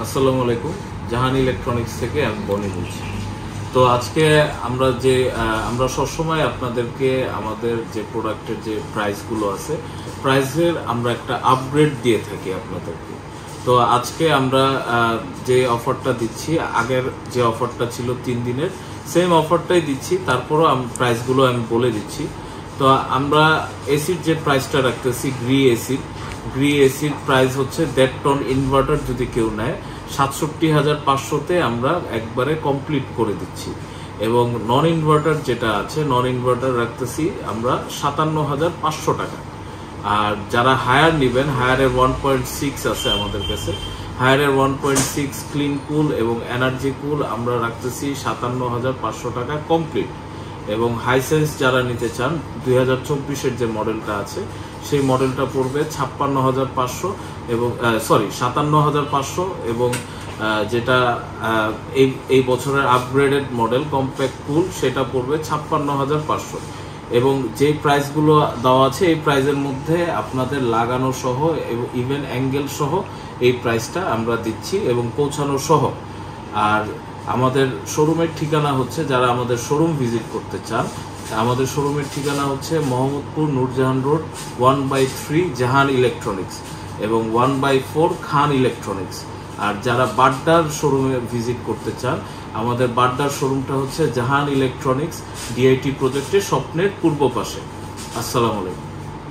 আসসালামু আলাইকুম। জাহান ইলেকট্রনিক্স থেকে আমি বনি বলছি। তো আজকে আমরা সবসময় আপনাদেরকে আমাদের যে প্রোডাক্টের যে প্রাইসগুলো আছে, প্রাইসের আমরা একটা আপগ্রেড দিয়ে থাকি আপনাদেরকে। তো আজকে আমরা যে অফারটা দিচ্ছি, আগের যে অফারটা ছিল 3 দিনের সেম অফারটাই দিচ্ছি, তারপরও প্রাইসগুলো আমি বলে দিচ্ছি। তো আমরা এসির যে প্রাইসটা রাখতেছি, গ্রি এসির প্রাইস হচ্ছে 1.5 টন ইনভার্টার যদি কেউ নেয় ৬৭,৫০০-তে আমরা একবারে কমপ্লিট করে দিচ্ছি। এবং নন ইনভার্টার যেটা আছে, নন ইনভার্টার রাখতেছি আমরা ৫৭,৫০০ টাকা। আর যারা হায়ার নেবেন, হায়ারের 1.6 আছে আমাদের কাছে, হায়ারের 1.6 ক্লিন কুল এবং এনার্জি কুল আমরা রাখতেছি ৫৭,৫০০ টাকা কমপ্লিট। এবং হাইসেন্স যারা নিতে চান 2024-এর যে মডেলটা আছে সেই মডেলটা পড়বে ৫৬,৫০০ এবং ৫৭,৫০০ এবং যেটা এই বছরের আপগ্রেডেড মডেল কম্প্যাক্ট কুল সেটা পড়বে ৫৬,৫০০। এবং যে প্রাইসগুলো দেওয়া আছে এই প্রাইসের মধ্যে আপনাদের লাগানো সহ এবং ইভেন অ্যাঙ্গেল সহ এই প্রাইসটা আমরা দিচ্ছি এবং পৌঁছানো সহ। আর আমাদের শোরুমের ঠিকানা হচ্ছে, যারা আমাদের শোরুম ভিজিট করতে চান, আমাদের শোরুমের ঠিকানা হচ্ছে মোহাম্মদপুর নূরজাহান রোড 1/3 জাহান ইলেকট্রনিক্স এবং 1/4 খান ইলেকট্রনিক্স। আর যারা বাড্ডার শোরুমে ভিজিট করতে চান, আমাদের বাড্ডার শোরুমটা হচ্ছে জাহান ইলেকট্রনিক্স ডিআইটি প্রজেক্টের স্বপ্নের পূর্ব পাশে। আসসালামু আলাইকুম।